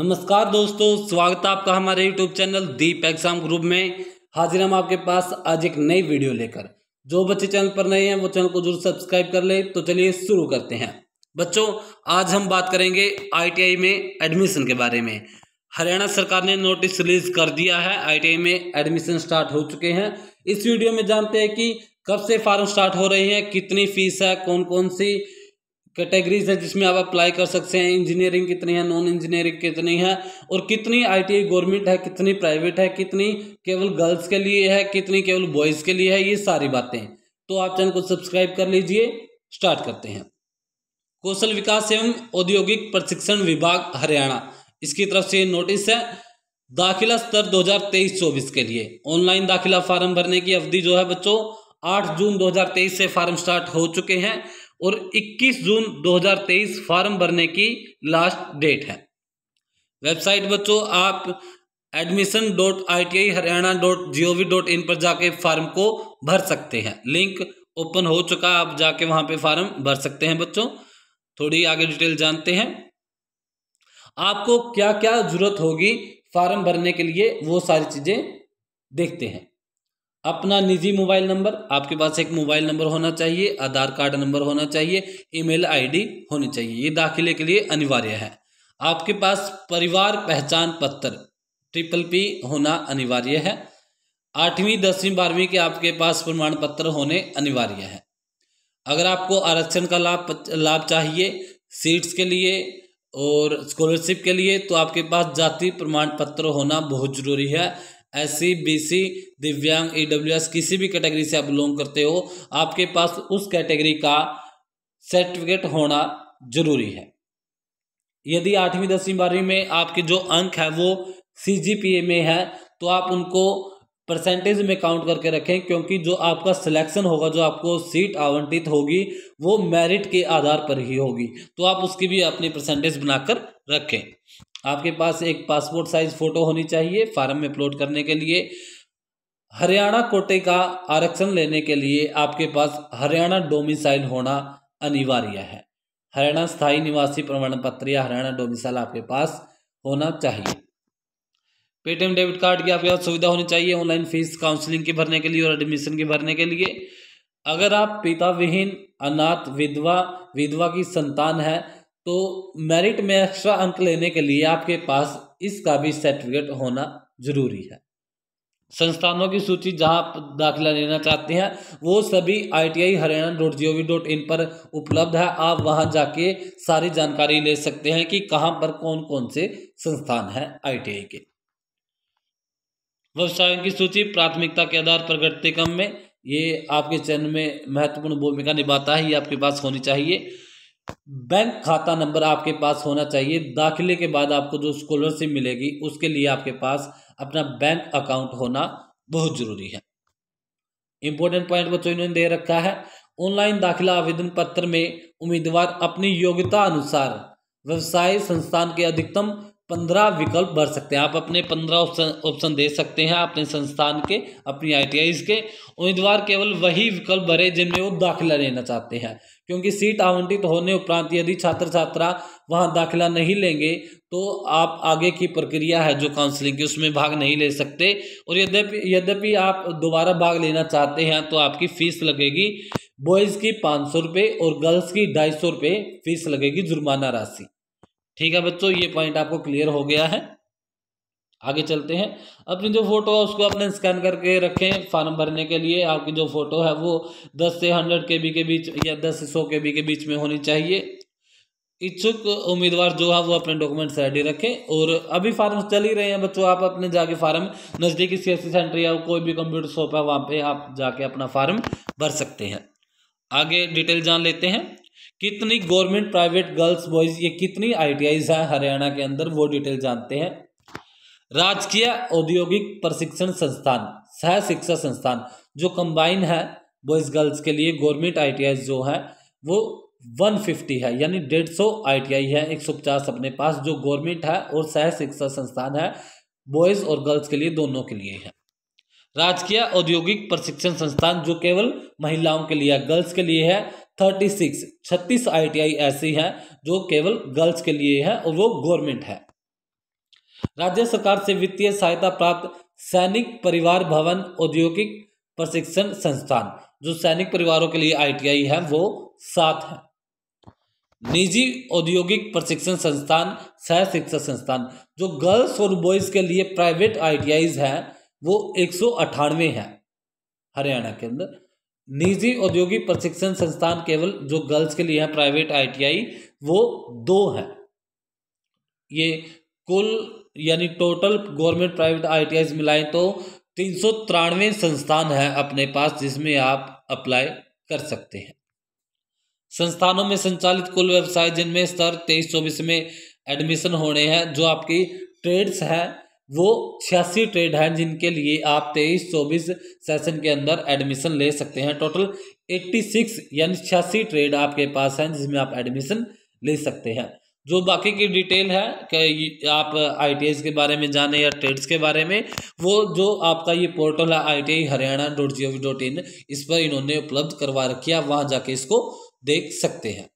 नमस्कार दोस्तों, स्वागत है आपका हमारे YouTube चैनल दीप एग्जाम ग्रुप में। हाजिर हम आपके पास आज एक नई वीडियो लेकर। जो बच्चे चैनल पर नए हैं वो चैनल को जरूर सब्सक्राइब कर ले। तो चलिए शुरू करते हैं। बच्चों, आज हम बात करेंगे ITI में एडमिशन के बारे में। हरियाणा सरकार ने नोटिस रिलीज कर दिया है, ITI में एडमिशन स्टार्ट हो चुके हैं। इस वीडियो में जानते हैं कि कब से फॉर्म स्टार्ट हो रहे हैं, कितनी फीस है, कौन कौन सी कैटेगरीज है जिसमें आप अप्लाई कर सकते हैं, इंजीनियरिंग कितनी है, नॉन इंजीनियरिंग कितनी है, और कितनी ITI गवर्नमेंट है, कितनी प्राइवेट है, कितनी केवल गर्ल्स के लिए है, कितनी केवल बॉयज़ के लिए है, ये सारी बातें। तो आप चैनल को सब्सक्राइब कर लीजिए। स्टार्ट करते हैं। कौशल विकास एवं औद्योगिक प्रशिक्षण विभाग हरियाणा, इसकी तरफ से नोटिस है। दाखिला स्तर 2023-24 के लिए ऑनलाइन दाखिला फार्म भरने की अवधि जो है बच्चों 8 जून 2023 से फार्म स्टार्ट हो चुके हैं और 21 जून 2023 फार्म भरने की लास्ट डेट है। वेबसाइट बच्चों आप admission.iti-haryana.gov.in पर जाके फार्म को भर सकते हैं। लिंक ओपन हो चुका, आप जाके वहां पे फार्म भर सकते हैं। बच्चों थोड़ी आगे डिटेल जानते हैं। आपको क्या क्या जरूरत होगी फार्म भरने के लिए, वो सारी चीजें देखते हैं। अपना निजी मोबाइल नंबर, आपके पास एक मोबाइल नंबर होना चाहिए, आधार कार्ड नंबर होना चाहिए, ईमेल आईडी होनी चाहिए। ये दाखिले के लिए अनिवार्य है। आपके पास परिवार पहचान पत्र PPP होना अनिवार्य है। 8वीं 10वीं 12वीं के आपके पास प्रमाण पत्र होने अनिवार्य है। अगर आपको आरक्षण का लाभ चाहिए सीट्स के लिए और स्कॉलरशिप के लिए, तो आपके पास जाति प्रमाण पत्र होना बहुत जरूरी है। SC BC दिव्यांग EWS किसी भी कैटेगरी से आप बिलोंग करते हो, आपके पास उस कैटेगरी का सर्टिफिकेट होना जरूरी है। यदि 8वीं 10वीं 12वीं में आपके जो अंक है वो CGPA में है, तो आप उनको परसेंटेज में काउंट करके रखें, क्योंकि जो आपका सिलेक्शन होगा, जो आपको सीट आवंटित होगी, वो मेरिट के आधार पर ही होगी। तो आप उसकी भी अपनी परसेंटेज बनाकर रखें। आपके पास एक पासपोर्ट साइज फोटो होनी चाहिए फार्म में अपलोड करने के लिए। हरियाणा कोटे का आरक्षण लेने के लिए आपके पास हरियाणा डोमिसाइल होना अनिवार्य है। हरियाणा स्थायी निवासी प्रमाण पत्र या हरियाणा डोमिसाइल आपके पास होना चाहिए। पेटीएम डेबिट कार्ड की आपके पास सुविधा होनी चाहिए ऑनलाइन फीस काउंसलिंग की भरने के लिए और एडमिशन की भरने के लिए। अगर आप पिता विहीन, अनाथ, विधवा की संतान है, तो मेरिट में एक्स्ट्रा अंक लेने के लिए आपके पास इसका भी सर्टिफिकेट होना जरूरी है। संस्थानों की सूची जहां आप दाखिला लेना चाहते हैं वो सभी ITI-haryana.gov.in पर उपलब्ध है। आप वहां जाके सारी जानकारी ले सकते हैं कि कहां पर कौन कौन से संस्थान हैं ITI के। व्यवसायों की सूची प्राथमिकता के आधार पर घटते क्रम में, ये आपके चयन में महत्वपूर्ण भूमिका निभाता है। ये आपके पास होनी चाहिए। बैंक खाता नंबर आपके पास होना चाहिए। दाखिले के बाद आपको जो स्कॉलरशिप मिलेगी उसके लिए आपके पास अपना बैंक अकाउंट होना बहुत जरूरी है। इंपॉर्टेंट पॉइंट बच्चों इन्होंने दे रखा है। ऑनलाइन दाखिला आवेदन पत्र में उम्मीदवार अपनी योग्यता अनुसार व्यवसाय संस्थान के अधिकतम 15 विकल्प भर सकते हैं। आप अपने 15 ऑप्शन दे सकते हैं अपने संस्थान के, अपनी ITIs के। उम्मीदवार केवल वही विकल्प भरे जिनमें वो दाखिला लेना चाहते हैं, क्योंकि सीट आवंटित होने उपरांत यदि छात्र छात्रा वहां दाखिला नहीं लेंगे तो आप आगे की प्रक्रिया है जो काउंसलिंग की, उसमें भाग नहीं ले सकते। और यद्यपि आप दोबारा भाग लेना चाहते हैं तो आपकी फीस लगेगी। बॉयज़ की 500 रुपये और गर्ल्स की 250 रुपये फीस लगेगी, जुर्माना राशि। ठीक है बच्चों, ये पॉइंट आपको क्लियर हो गया है। आगे चलते हैं। अपनी जो फोटो है उसको अपने स्कैन करके रखें फॉर्म भरने के लिए। आपकी जो फोटो है वो 10 से 100 KB के बीच या 10 से 100 KB के बीच में होनी चाहिए। इच्छुक उम्मीदवार जो है वो अपने डॉक्यूमेंट्स रेडी रखें। और अभी फार्म चल ही रहे हैं बच्चों, आप अपने जाके फार्म नज़दीकी CSC सेंटर या कोई भी कंप्यूटर शॉप है वहाँ पे आप जाके अपना फार्म भर सकते हैं। आगे डिटेल जान लेते हैं। कितनी गवर्नमेंट, प्राइवेट, गर्ल्स, बॉयज़, ये कितनी ITIs हैं हरियाणा के अंदर, वो डिटेल जानते हैं। राजकीय औद्योगिक प्रशिक्षण संस्थान, सह शिक्षा संस्थान जो कंबाइन है बॉयज़ गर्ल्स के लिए, गवर्नमेंट ITIs जो है वो 150 है, यानी 150 ITI है। 150 अपने पास जो गवर्नमेंट है और सह शिक्षा संस्थान है बॉयज़ और गर्ल्स के लिए, दोनों के लिए है। राजकीय औद्योगिक प्रशिक्षण संस्थान जो केवल महिलाओं के लिए है, गर्ल्स के लिए है 36 ITI ऐसी हैं जो केवल गर्ल्स के लिए है और वो गवर्नमेंट है। राज्य सरकार से वित्तीय सहायता प्राप्त सैनिक परिवार भवन औद्योगिक प्रशिक्षण संस्थान, जो सैनिक परिवारों के लिए ITI है वो 7 है। निजी औद्योगिक प्रशिक्षण संस्थान, सह शिक्षा संस्थान, जो गर्ल्स और बॉयज के लिए प्राइवेट ITIs है वो 198 है हरियाणा के अंदर। निजी औद्योगिक प्रशिक्षण संस्थान केवल जो गर्ल्स के लिए है प्राइवेट ITI वो 2 है। ये कुल यानी टोटल गवर्नमेंट प्राइवेट ITIs मिलाएं तो 393 संस्थान है अपने पास जिसमें आप अप्लाई कर सकते हैं। संस्थानों में संचालित कुल व्यवसाय जिनमें स्तर 23-24 में एडमिशन होने हैं, जो आपकी ट्रेड्स हैं वो 86 ट्रेड हैं जिनके लिए आप 23-24 सेशन के अंदर एडमिशन ले सकते हैं। टोटल 86 यानी 86 ट्रेड आपके पास हैं जिसमें आप एडमिशन ले सकते हैं। जो बाकी की डिटेल है कि आप ITIs के बारे में जाने या ट्रेड्स के बारे में, वो जो आपका ये पोर्टल है ITI-Haryana.gov.in, इस पर इन्होंने उपलब्ध करवा रखी है, वहाँ जाके इसको देख सकते हैं।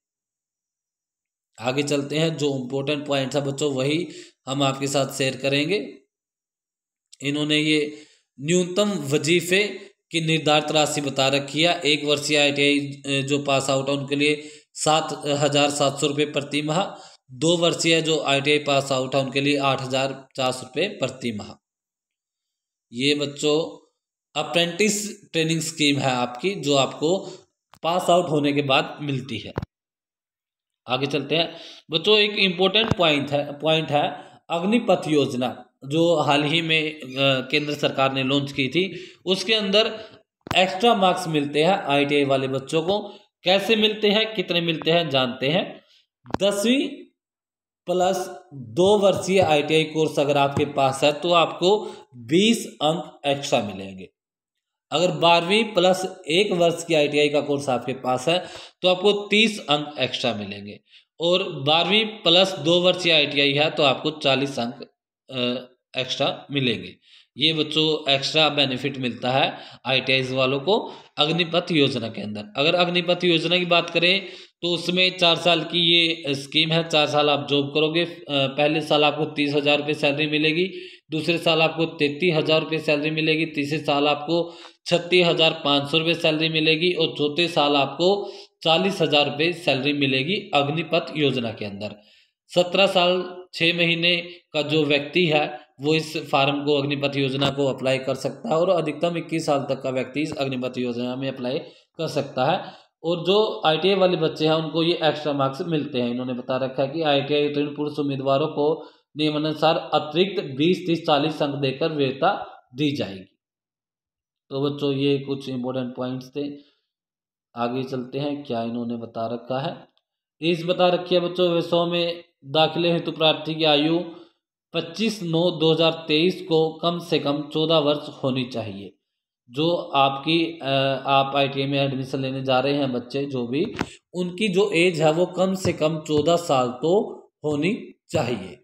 आगे चलते हैं, जो इम्पोर्टेंट पॉइंट्स है बच्चों वही हम आपके साथ शेयर करेंगे। इन्होंने ये न्यूनतम वजीफे की निर्धारित राशि बता रखी है। 1 वर्षीय ITI जो पास आउट है उनके लिए 7,700 रुपये प्रति माह, 2 वर्षीय जो ITI पास आउट है उनके लिए 8,400 रुपये प्रति माह। ये बच्चों अप्रेंटिस ट्रेनिंग स्कीम है आपकी, जो आपको पास आउट होने के बाद मिलती है। आगे चलते हैं बच्चों, एक इम्पोर्टेंट पॉइंट है अग्निपथ योजना, जो हाल ही में केंद्र सरकार ने लॉन्च की थी। उसके अंदर एक्स्ट्रा मार्क्स मिलते हैं ITI वाले बच्चों को। कैसे मिलते हैं, कितने मिलते हैं, जानते हैं। 10वीं प्लस 2 वर्षीय ITI कोर्स अगर आपके पास है तो आपको 20 अंक एक्स्ट्रा मिलेंगे। अगर 12वीं प्लस 1 वर्ष की ITI का कोर्स आपके पास है तो आपको 30 अंक एक्स्ट्रा मिलेंगे, और 12वीं प्लस 2 वर्षीय ITI है तो आपको 40 अंक एक्स्ट्रा मिलेंगे। ये बच्चों एक्स्ट्रा बेनिफिट मिलता है ITIs वालों को अग्निपथ योजना के अंदर। अगर अग्निपथ योजना की बात करें तो उसमें 4 साल की ये स्कीम है। 4 साल आप जॉब करोगे, पहले साल आपको 30,000 रुपये सैलरी मिलेगी, दूसरे साल आपको 33,000 रुपये सैलरी मिलेगी, तीसरे साल आपको 36,500 रुपये सैलरी मिलेगी, और चौथे साल आपको 40,000 रुपये सैलरी मिलेगी अग्निपथ योजना के अंदर। 17 साल 6 महीने का जो व्यक्ति है वो इस फार्म को अग्निपथ योजना को अप्लाई कर सकता है, और अधिकतम 21 साल तक का व्यक्ति इस अग्निपथ योजना में अप्लाई कर सकता है। और जो ITI वाले बच्चे हैं उनको ये एक्स्ट्रा मार्क्स मिलते हैं। इन्होंने बता रखा है कि ITI उत्तीर्ण पुरुष उम्मीदवारों को नियमानुसार अतिरिक्त 20, 30, 40 अंक देकर वीरता दी जाएगी। तो बच्चों ये कुछ इंपॉर्टेंट पॉइंट्स थे। आगे चलते हैं, क्या इन्होंने बता रखा है। इस बता रखी है बच्चों, विषयों में दाखिले हेतु प्रार्थी की आयु 25/9/2023 को कम से कम 14 वर्ष होनी चाहिए। जो आपकी आप ITI में एडमिशन लेने जा रहे हैं बच्चे, जो भी उनकी जो एज है वो कम से कम 14 साल तो होनी चाहिए।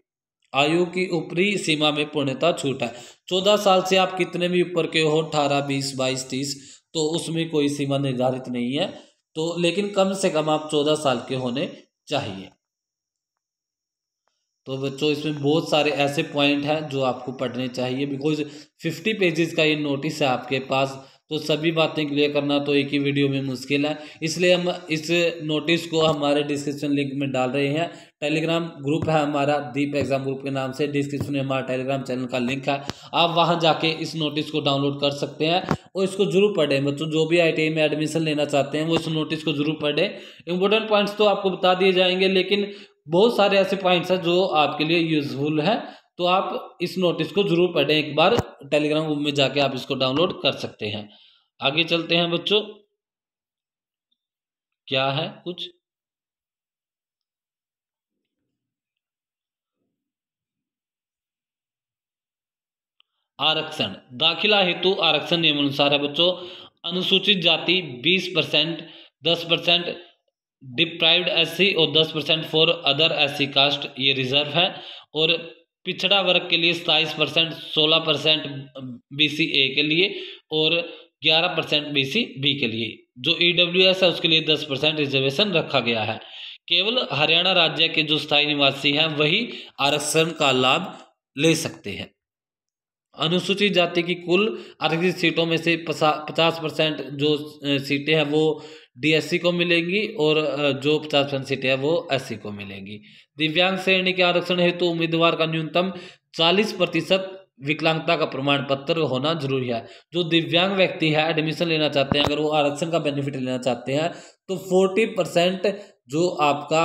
आयु की ऊपरी सीमा में पूर्णतः छूट है। 14 साल से आप कितने भी ऊपर के हो, 18, 20, 22, 30, तो उसमें कोई सीमा निर्धारित नहीं है। तो लेकिन कम से कम आप 14 साल के होने चाहिए। तो बच्चों इसमें बहुत सारे ऐसे पॉइंट हैं जो आपको पढ़ने चाहिए, बिकॉज 50 पेजेस का ये नोटिस है आपके पास, तो सभी बातें क्लियर करना तो एक ही वीडियो में मुश्किल है। इसलिए हम इस नोटिस को हमारे डिस्क्रिप्शन लिंक में डाल रहे हैं। टेलीग्राम ग्रुप है हमारा, दीप एग्जाम ग्रुप के नाम से। डिस्क्रिप्शन में हमारा टेलीग्राम चैनल का लिंक है, आप वहां जाके इस नोटिस को डाउनलोड कर सकते हैं और इसको जरूर पढ़ें। बच्चों जो भी ITI में एडमिशन लेना चाहते हैं वो इस नोटिस को जरूर पढ़ें। इंपॉर्टेंट पॉइंट्स तो आपको बता दिए जाएंगे, लेकिन बहुत सारे ऐसे पॉइंट्स हैं जो आपके लिए यूजफुल है, तो आप इस नोटिस को जरूर पढ़ें एक बार। टेलीग्राम ग्रुप में जाके आप इसको डाउनलोड कर सकते हैं। आगे चलते हैं बच्चों, क्या है कुछ आरक्षण। दाखिला हेतु आरक्षण नियमानुसार है बच्चों। अनुसूचित जाति 20%, 10% डिप्राइव्ड SC और 10% फॉर अदर SC कास्ट, ये रिजर्व है। और पिछड़ा वर्ग के लिए 27%, 16% BC A के लिए और 11% BC B के लिए। जो EWS है उसके लिए 10% रिजर्वेशन रखा गया है। केवल हरियाणा राज्य के जो स्थायी निवासी हैं वही आरक्षण का लाभ ले सकते हैं। अनुसूचित जाति की कुल आरक्षित सीटों में से 50% जो सीटें हैं वो डीएससी को मिलेंगी और जो 50% सीटें हैं वो एससी को मिलेंगी। दिव्यांग श्रेणी के आरक्षण हेतु उम्मीदवार का न्यूनतम 40% विकलांगता का प्रमाण पत्र होना जरूरी है। जो दिव्यांग व्यक्ति है एडमिशन लेना चाहते हैं, अगर वो आरक्षण का बेनिफिट लेना चाहते हैं तो 40% जो आपका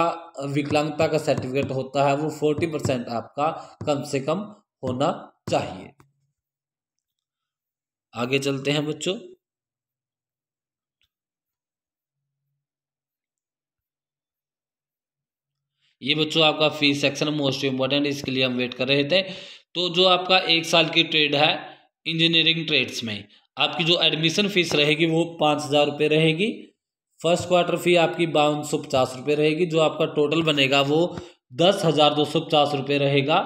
विकलांगता का सर्टिफिकेट होता है वो 40% आपका कम से कम होना चाहिए। आगे चलते हैं बच्चों। ये बच्चों आपका फीस सेक्शन मोस्ट इम्पोर्टेंट, इसके लिए हम वेट कर रहे थे। तो जो आपका 1 साल की ट्रेड है इंजीनियरिंग ट्रेड्स में, आपकी जो एडमिशन फीस रहेगी वो 5,000 रुपये रहेगी। फर्स्ट क्वार्टर फी आपकी 5250 रुपये रहेगी। जो आपका टोटल बनेगा वो 10,250 रुपये रहेगा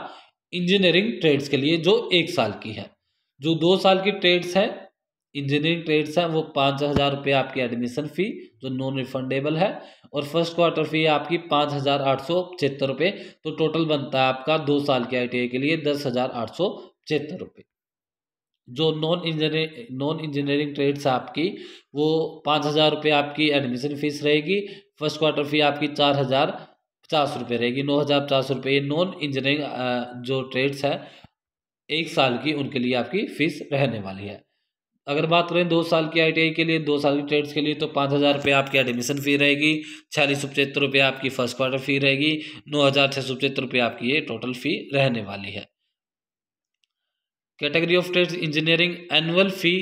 इंजीनियरिंग ट्रेड्स के लिए, जो 1 साल की है। जो 2 साल की ट्रेड्स है इंजीनियरिंग ट्रेड्स है वो 5,000 रुपये आपकी एडमिशन फ़ी जो नॉन रिफंडेबल है, और फर्स्ट क्वार्टर फी आपकी 5,875 रुपये। तो टोटल बनता है आपका 2 साल के ITI के लिए 10,875 रुपये। जो नॉन इंजीनियरिंग ट्रेड्स है आपकी वो 5,000 रुपये आपकी एडमिशन फीस रहेगी। फर्स्ट क्वार्टर फी आपकी 4,050 रुपये रहेगी, 9,050 रुपये। ये नॉन इंजीनियरिंग जो ट्रेड्स है 1 साल की, उनके लिए आपकी फ़ीस रहने वाली है। अगर बात करें 2 साल की ITI के लिए, 2 साल की ट्रेड्स के लिए, तो 5,000 रुपये आपकी एडमिशन फ़ी रहेगी, 4675 रुपये आपकी फर्स्ट क्वार्टर फ़ी रहेगी, 9,675 रुपये आपकी ये टोटल फ़ी रहने वाली है। Category of trades engineering annual fee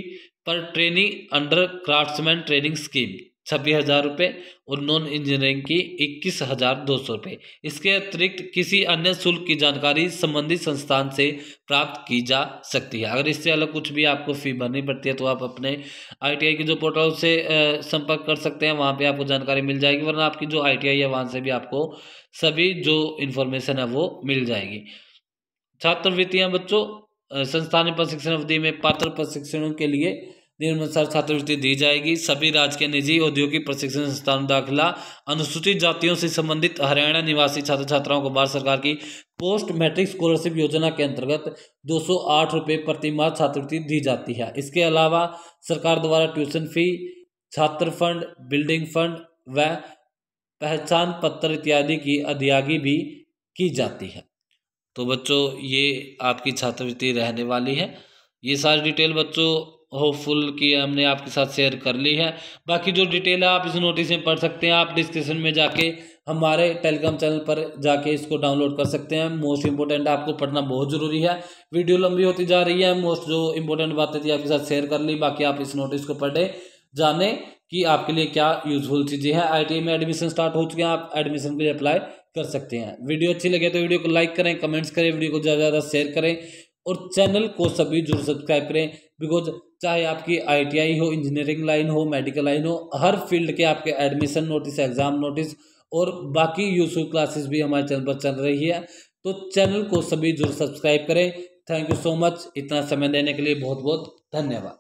पर training under craftsmen training scheme 26,000 रुपये, और नॉन इंजीनियरिंग की 21,200 रुपये। इसके अतिरिक्त किसी अन्य शुल्क की जानकारी संबंधित संस्थान से प्राप्त की जा सकती है। अगर इससे अलग कुछ भी आपको फ़ी भरनी पड़ती है तो आप अपने ITI के जो पोर्टल से संपर्क कर सकते हैं, वहाँ पे आपको जानकारी मिल जाएगी, वरना आपकी जो ITI है वहाँ से भी आपको सभी जो इन्फॉर्मेशन है वो मिल जाएगी। छात्रवृत्तियाँ बच्चों, संस्थान प्रशिक्षण अवधि में पात्र प्रशिक्षणों के लिए निम्नानुसार छात्रवृत्ति दी जाएगी। सभी राजकीय निजी औद्योगिक प्रशिक्षण संस्थानों दाखिला अनुसूचित जातियों से संबंधित हरियाणा निवासी छात्र छात्राओं को भारत सरकार की पोस्ट मैट्रिक स्कॉलरशिप योजना के अंतर्गत 208 रुपये प्रति माह छात्रवृत्ति दी जाती है। इसके अलावा सरकार द्वारा ट्यूशन फी, छात्र फंड, बिल्डिंग फंड व पहचान पत्र इत्यादि की अदायगी भी की जाती है। तो बच्चों ये आपकी छात्रवृत्ति रहने वाली है। ये सारी डिटेल बच्चों होपफुल की हमने आपके साथ शेयर कर ली है। बाकी जो डिटेल है आप इस नोटिस में पढ़ सकते हैं। आप डिस्क्रिप्शन में जाके हमारे टेलीग्राम चैनल पर जाके इसको डाउनलोड कर सकते हैं। मोस्ट इंपॉर्टेंट आपको पढ़ना बहुत ज़रूरी है। वीडियो लंबी होती जा रही है, मोस्ट जो इंपॉर्टेंट बातें थी आपके साथ शेयर कर ली। बाकी आप इस नोटिस को पढ़े, जाने कि आपके लिए क्या यूजफुल चीज़ें हैं। ITI में एडमिशन स्टार्ट हो चुके हैं, आप एडमिशन के लिए अप्लाई कर सकते हैं। वीडियो अच्छी लगे तो वीडियो को लाइक करें, कमेंट्स करें, वीडियो को ज़्यादा से ज़्यादा शेयर करें, और चैनल को सभी जरूर सब्सक्राइब करें। बिकॉज चाहे आपकी ITI हो, इंजीनियरिंग लाइन हो, मेडिकल लाइन हो, हर फील्ड के आपके एडमिशन नोटिस, एग्जाम नोटिस और बाकी यूजफुल क्लासेस भी हमारे चैनल पर चल रही है। तो चैनल को सभी जरूर सब्सक्राइब करें। थैंक यू सो मच, इतना समय देने के लिए बहुत बहुत धन्यवाद।